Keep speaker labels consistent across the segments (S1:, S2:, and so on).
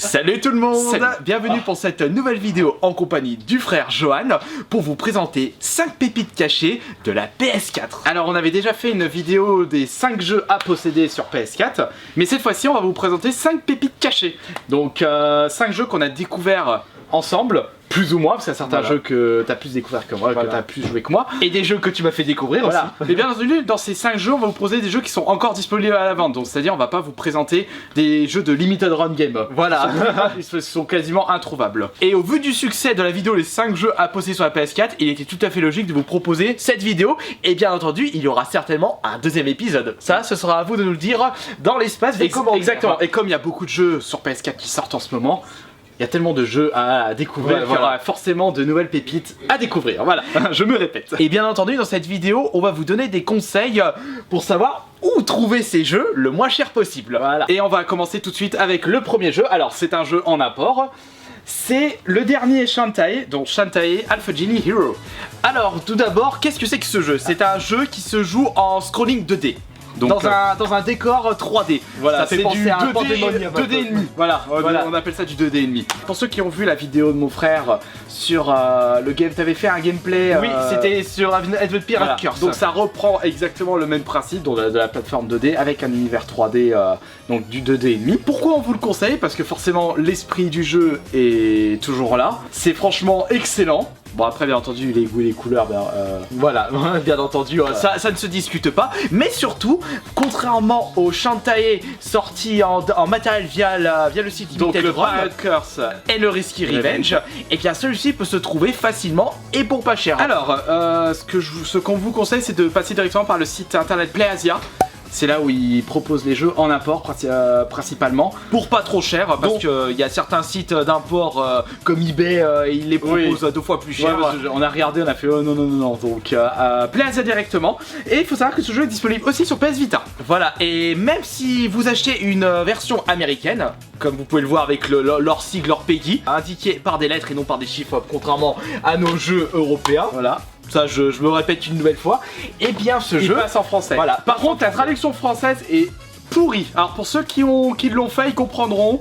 S1: Salut tout le monde. Bienvenue pour cette nouvelle vidéo en compagnie du frère Johan pour vous présenter 5 pépites cachées de la PS4. Alors on avait déjà fait une vidéo des 5 jeux à posséder sur PS4, mais cette fois-ci on va vous présenter 5 pépites cachées. Donc 5 jeux qu'on a découverts ensemble, plus ou moins, parce qu'il y a certains jeux que tu as plus découvert que moi, que tu as plus joué que moi, et des jeux que tu m'as fait découvrir aussi. Mais bien entendu, dans ces 5 jeux, on va vous proposer des jeux qui sont encore disponibles à la vente. Donc c'est-à-dire, on va pas vous présenter des jeux de limited run game. Voilà, ils sont quasiment introuvables. Et au vu du succès de la vidéo, les 5 jeux à posséder sur la PS4, il était tout à fait logique de vous proposer cette vidéo. Et bien entendu, il y aura certainement un deuxième épisode. Ça, ce sera à vous de nous le dire dans l'espace. Exactement. Et comme il y a beaucoup de jeux sur PS4 qui sortent en ce moment, il y a tellement de jeux à découvrir, qu'il y aura forcément de nouvelles pépites à découvrir, voilà, je me répète. Et bien entendu, dans cette vidéo, on va vous donner des conseils pour savoir où trouver ces jeux le moins cher possible. Voilà. Et on va commencer tout de suite avec le premier jeu. Alors, c'est un jeu en apport. C'est le dernier Shantae, donc Shantae Alpha Genie Hero. Alors, tout d'abord, qu'est-ce que c'est que ce jeu? C'est un jeu qui se joue en scrolling 2D. Donc, dans un décor 3D. Voilà, ça fait penser à un 2D et demi. Voilà, on appelle ça du 2D et demi. Pour ceux qui ont vu la vidéo de mon frère sur le game, t'avais fait un gameplay. Oui, c'était sur Advent Pirate Curse. Donc ça reprend exactement le même principe de la plateforme 2D avec un univers 3D, donc du 2D et demi. Pourquoi on vous le conseille? Parce que forcément l'esprit du jeu est toujours là. C'est franchement excellent. Bon après bien entendu les goûts et les couleurs, voilà, bien entendu, ça ne se discute pas. Mais surtout, contrairement au Shantae sorti en matériel via le site Limited Run, Pirate Curse et le Risky Revenge, et bien celui-ci peut se trouver facilement et pour pas cher. Alors, ce qu'on vous conseille, c'est de passer directement par le site internet PlayAsia. C'est là où ils proposent les jeux en import principalement, pour pas trop cher, parce qu'il y a certains sites d'import comme eBay, ils les proposent 2 fois plus cher. On a regardé, on a fait oh non, donc PlayAsia directement. Et il faut savoir que ce jeu est disponible aussi sur PS Vita. Voilà, et même si vous achetez une version américaine, comme vous pouvez le voir avec leur sigle, leur PEGI, indiqué par des lettres et non par des chiffres, contrairement à nos jeux européens, voilà. Ça, je me répète une nouvelle fois. Et bien, ce jeu passe en français. Voilà. Par contre, la traduction française est pourrie. Alors, pour ceux qui l'ont fait, ils comprendront.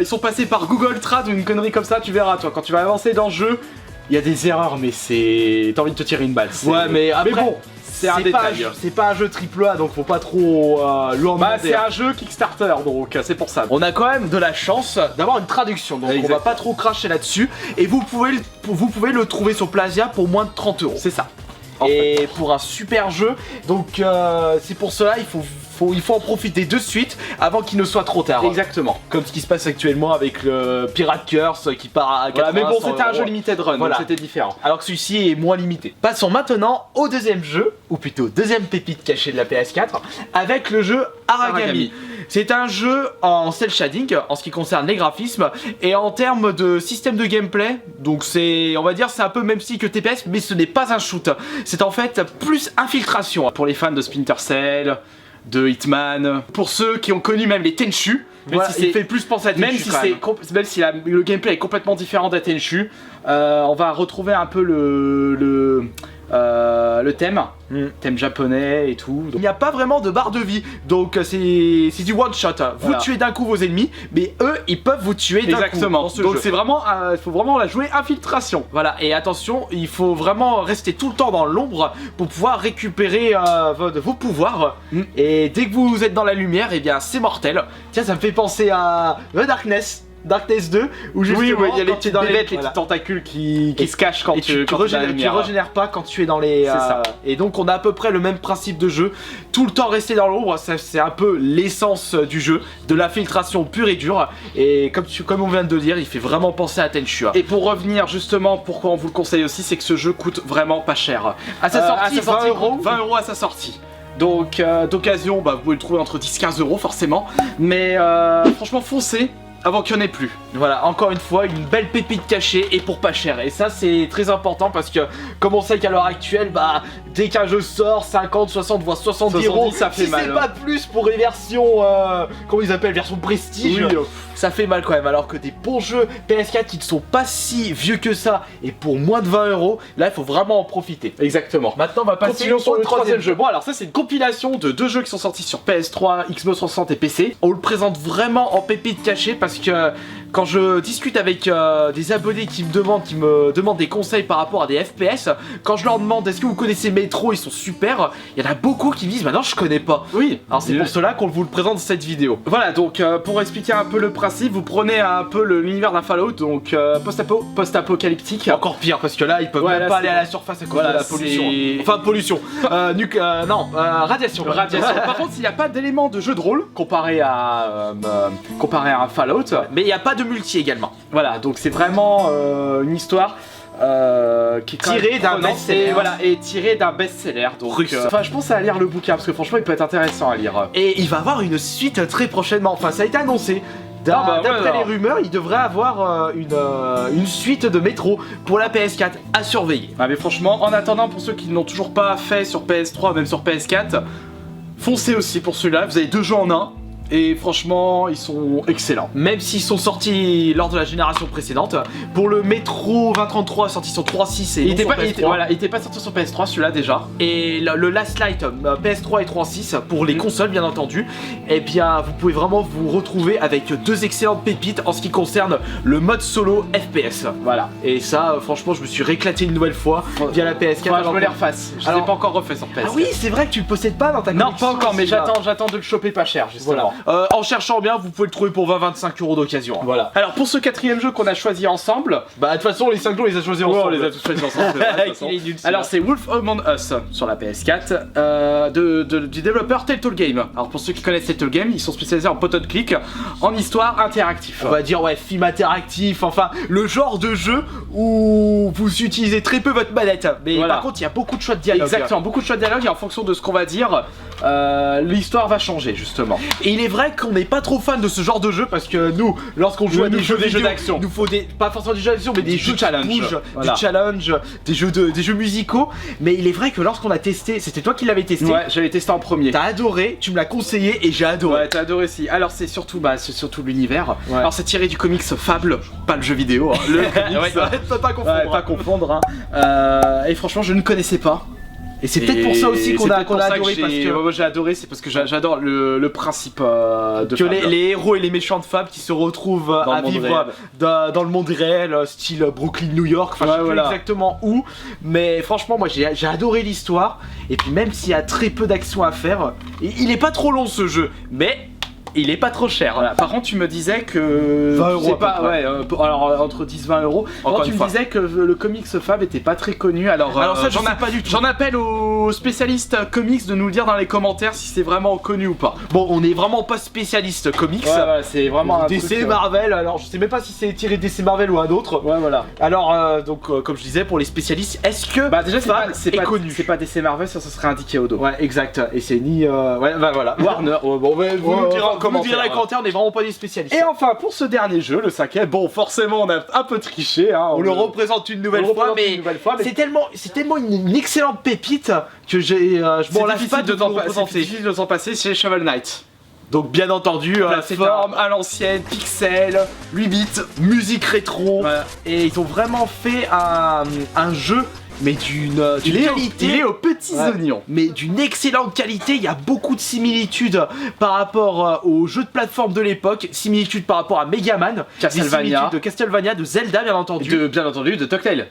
S1: Ils sont passés par Google Trad ou une connerie comme ça. Tu verras, toi, quand tu vas avancer dans le jeu, il y a des erreurs, mais c'est. T'as envie de te tirer une balle. Ouais, mais après. Mais bon. C'est un détail. C'est pas un jeu AAA, donc faut pas trop lui en demander. C'est un jeu Kickstarter, donc c'est pour ça. On a quand même de la chance d'avoir une traduction, donc on va pas trop cracher là-dessus. Et vous pouvez le trouver sur PlayAsia pour moins de 30 €. C'est ça. Et pour un super jeu, donc c'est pour cela il faut en profiter de suite avant qu'il ne soit trop tard. Exactement. Comme ce qui se passe actuellement avec le Pirate Curse qui part à 80. Mais bon, c'était un jeu limited run, donc c'était différent. Alors que celui-ci est moins limité. Passons maintenant au deuxième jeu, ou plutôt deuxième pépite cachée de la PS4, avec le jeu Aragami. C'est un jeu en cel shading en ce qui concerne les graphismes et en termes de système de gameplay. Donc on va dire c'est un peu même style que TPS, mais ce n'est pas un shoot. C'est en fait plus infiltration pour les fans de Splinter Cell, de Hitman, pour ceux qui ont connu même les Tenchu. Voilà, il fait plus penser à Tenchu. Même si le gameplay est complètement différent d'un Tenchu, on va retrouver un peu le thème japonais et tout. Donc, il n'y a pas vraiment de barre de vie, donc c'est du one shot. Vous tuez d'un coup vos ennemis, mais eux ils peuvent vous tuer d'un coup. Exactement. Donc c'est vraiment, il faut vraiment la jouer infiltration. Voilà, et attention, il faut vraiment rester tout le temps dans l'ombre pour pouvoir récupérer vos pouvoirs. Et dès que vous êtes dans la lumière, et bien c'est mortel. Tiens, ça me fait penser à The Darkness 2 où justement il y a les petites bébêtes, les petits tentacules qui se cachent quand tu régénères pas quand tu es dans les et donc on a à peu près le même principe de jeu, tout le temps rester dans l'ombre. C'est un peu l'essence du jeu, de l'infiltration pure et dure, et comme on vient de le dire, il fait vraiment penser à Tenchu. Et pour revenir justement pourquoi on vous le conseille aussi, c'est que ce jeu coûte vraiment pas cher à sa sortie, 20 € à sa sortie. Donc d'occasion, vous pouvez le trouver entre 10-15 € forcément, mais franchement foncez avant qu'il n'y en ait plus. Voilà, encore une fois, une belle pépite cachée et pour pas cher. Et ça, c'est très important parce que, comme on sait qu'à l'heure actuelle, dès qu'un jeu sort, 50, 60, voire 70 €, ça fait mal. Si c'est pas plus pour les versions, comment ils appellent, version prestige, ça fait mal quand même. Alors que des bons jeux PS4 qui ne sont pas si vieux que ça et pour moins de 20 €, là, il faut vraiment en profiter. Exactement. Maintenant, on va passer au troisième jeu. Bon, alors ça, c'est une compilation de 2 jeux qui sont sortis sur PS3, Xbox 360 et PC. On le présente vraiment en pépite cachée parce que quand je discute avec des abonnés qui me demandent des conseils par rapport à des FPS, quand je leur demande est-ce que vous connaissez Metro, ils sont super, il y en a beaucoup qui me disent bah non je connais pas. Oui, alors c'est pour cela qu'on vous le présente dans cette vidéo. Voilà, donc pour expliquer un peu le principe, vous prenez un peu l'univers d'un Fallout, donc post-apocalyptique. Encore pire parce que là ils peuvent même pas aller à la surface à cause de la pollution. Enfin pollution, radiation. Par contre il n'y a pas d'élément de jeu de rôle comparé à un Fallout, mais il n'y a pas de multi également. Voilà, donc c'est vraiment une histoire qui est tirée d'un best-seller. Voilà, et tirée d'un best-seller. Donc, enfin, je pense à lire le bouquin parce que franchement, il peut être intéressant à lire. Et il va avoir une suite très prochainement. Enfin, ça a été annoncé. D'après les rumeurs, il devrait avoir une suite de Metro pour la PS4 à surveiller. Ah, mais franchement, en attendant, pour ceux qui ne l'ont toujours pas fait sur PS3 ou même sur PS4, foncez aussi pour celui-là. Vous avez 2 jeux en un. Et franchement, ils sont excellents. Même s'ils sont sortis lors de la génération précédente. Pour le Metro 2033, sorti sur 3.6 et il était pas sorti sur PS3 celui-là déjà. Et le Last Light PS3 et 3.6 pour les consoles bien entendu. Et bien vous pouvez vraiment vous retrouver avec 2 excellentes pépites en ce qui concerne le mode solo FPS. Voilà. Et ça franchement je me suis rééclaté une nouvelle fois via la PS4. Je me les refasse. Je l'ai pas encore refait sur PS4. Ah oui c'est vrai que tu le possèdes pas dans ta collection. Non pas encore mais j'attends de le choper pas cher justement. Voilà. En cherchant bien, vous pouvez le trouver pour 20-25 € d'occasion. Voilà. Alors pour ce 4ème jeu qu'on a choisi ensemble, bah de toute façon les 5 jeux on les a choisis ensemble. On les a tous choisis ensemble. Alors c'est Wolf Among Us sur la PS4 du développeur Telltale Game. Alors pour ceux qui connaissent Telltale Game, ils sont spécialisés en point and click, en histoire interactif. On va dire ouais film interactif, enfin le genre de jeu où vous utilisez très peu votre manette. Mais par contre il y a beaucoup de choix de dialogue. Exactement, beaucoup de choix de dialogue et en fonction de ce qu'on va dire, l'histoire va changer justement. Et il est vrai qu'on n'est pas trop fan de ce genre de jeu parce que nous, lorsqu'on joue à des jeux d'action, il nous faut pas forcément des jeux d'action mais des jeux challenge, des challenges, des jeux musicaux. Mais il est vrai que lorsqu'on a testé, c'était toi qui l'avais testé. Ouais, j'avais testé en premier. T'as adoré, tu me l'as conseillé et j'ai adoré. Ouais, t'as adoré si. Alors c'est surtout l'univers. Ouais. Alors c'est tiré du comics Fable, pas le jeu vidéo. Hein. Le comics, faut pas confondre. Ouais, pas confondre. Hein. Et franchement, je ne connaissais pas. Et c'est peut-être pour ça aussi qu'on a adoré parce que moi j'ai adoré, c'est parce que j'adore le principe de que les héros et les méchants de Fable qui se retrouvent à vivre dans le monde réel, style Brooklyn, New York, enfin je sais plus exactement où, mais franchement moi j'ai adoré l'histoire et puis même s'il y a très peu d'action à faire, il est pas trop long ce jeu, mais il est pas trop cher. Voilà. Par contre, tu me disais que 20 €. Alors entre 10 et 20 €. Encore tu me disais que le comics Fab était pas très connu. Alors ça, j'en appelle aux spécialistes comics de nous le dire dans les commentaires si c'est vraiment connu ou pas. Bon, on est vraiment pas spécialiste comics. Ouais, c'est vraiment un DC Marvel. Alors, je sais même pas si c'est tiré DC Marvel ou un autre. Ouais, voilà. Alors, donc, comme je disais, pour les spécialistes, est-ce que déjà c'est pas connu. C'est pas DC Marvel, ça serait indiqué au dos. Ouais, exact. Et c'est ni voilà. Warner. Bon, vous nous direz en commentaire, on n'est vraiment pas des spécialistes. Et enfin, pour ce dernier jeu, le 5ème, bon, forcément, on a un peu triché, hein, on le représente une nouvelle fois, mais c'est tellement une excellente pépite que je m'en lasse pas de t'en passer. C'est difficile de s'en passer, c'est Shovel Knight. Donc bien entendu, forme à l'ancienne, pixel, 8 bits, musique rétro, et ils ont vraiment fait un jeu mais d'une qualité, il est aux petits oignons, mais d'une excellente qualité. Il y a beaucoup de similitudes par rapport aux jeux de plateforme de l'époque, similitudes par rapport à Megaman, de Castlevania, de Zelda bien entendu, de Telltale,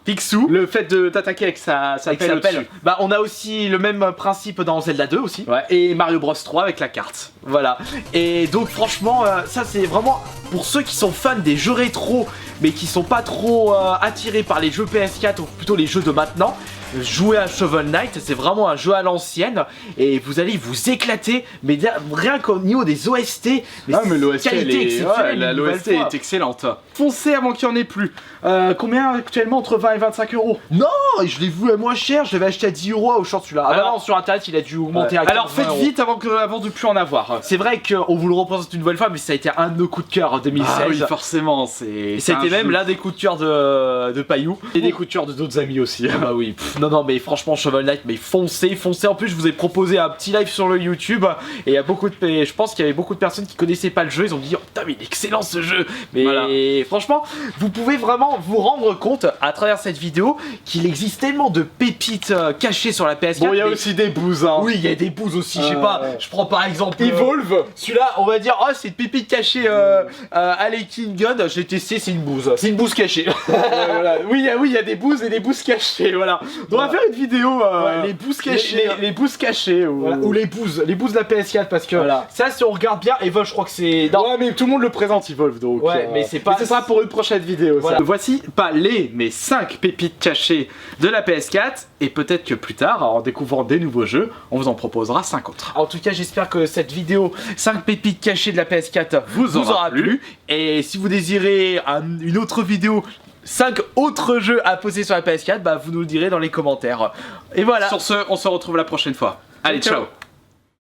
S1: Picsou, le fait de t'attaquer avec sa pelle au-dessus. Bah on a aussi le même principe dans Zelda 2 aussi, et Mario Bros 3 avec la carte. Voilà. Et donc franchement, ça c'est vraiment pour ceux qui sont fans des jeux rétro mais qui sont pas trop attirés par les jeux PS4 ou plutôt les jeux de maintenant. Jouer à Shovel Knight, c'est vraiment un jeu à l'ancienne et vous allez vous éclater, mais rien qu'au niveau des OST, mais l'OST est excellente. Foncez avant qu'il n'y en ait plus. Combien actuellement entre 20 et 25 €? Non, je l'ai vu à moins cher, je l'avais acheté à 10 € au short celui-là. Ah non, sur internet il a dû augmenter à 15 €. Alors faites vite avant de plus en avoir. C'est vrai qu'on vous le représente une nouvelle fois, mais ça a été un de nos coups de cœur en 2016. Ah oui, forcément, c'était même l'un des coups de cœur de Payou et des coups de cœur de d'autres amis aussi. Ah bah oui. Non, mais franchement, Shovel Knight, mais foncez. En plus, je vous ai proposé un petit live sur le YouTube et il y a beaucoup de, je pense qu'il y avait beaucoup de personnes qui connaissaient pas le jeu. Ils ont dit, oh putain, mais il est excellent ce jeu. Mais voilà. Franchement, vous pouvez vraiment vous rendre compte à travers cette vidéo qu'il existe tellement de pépites cachées sur la PS4.
S2: Bon, il y a aussi des bouses, hein.
S1: Oui, il y a des bouses aussi. Je sais pas. Je prends par exemple
S2: Evolve.
S1: Celui-là, on va dire, oh, c'est une pépite cachée Alekin Gun. Je l'ai testé, c'est une bouse. C'est une bouse cachée.
S2: Voilà. Oui, il y a des bouses et des bouses cachées, voilà. On va faire une vidéo
S1: les bouses cachées.
S2: les bouses cachées
S1: ou les bouses de la PS4 parce que ça, si on regarde bien, Evolve, je crois que c'est.
S2: Ouais, mais tout le monde le présente Evolve donc.
S1: Ouais, mais c'est pas.
S2: Mais ce sera pour une prochaine vidéo.
S1: Voilà. Voici pas les, mais 5 pépites cachées de la PS4 et peut-être que plus tard, en découvrant des nouveaux jeux, on vous en proposera 5 autres. En tout cas, j'espère que cette vidéo 5 pépites cachées de la PS4 vous aura plu. Et si vous désirez une autre vidéo 5 autres jeux à poser sur la PS4, bah vous nous le direz dans les commentaires. Et voilà.
S2: Sur ce, on se retrouve la prochaine fois.
S1: Allez, ciao.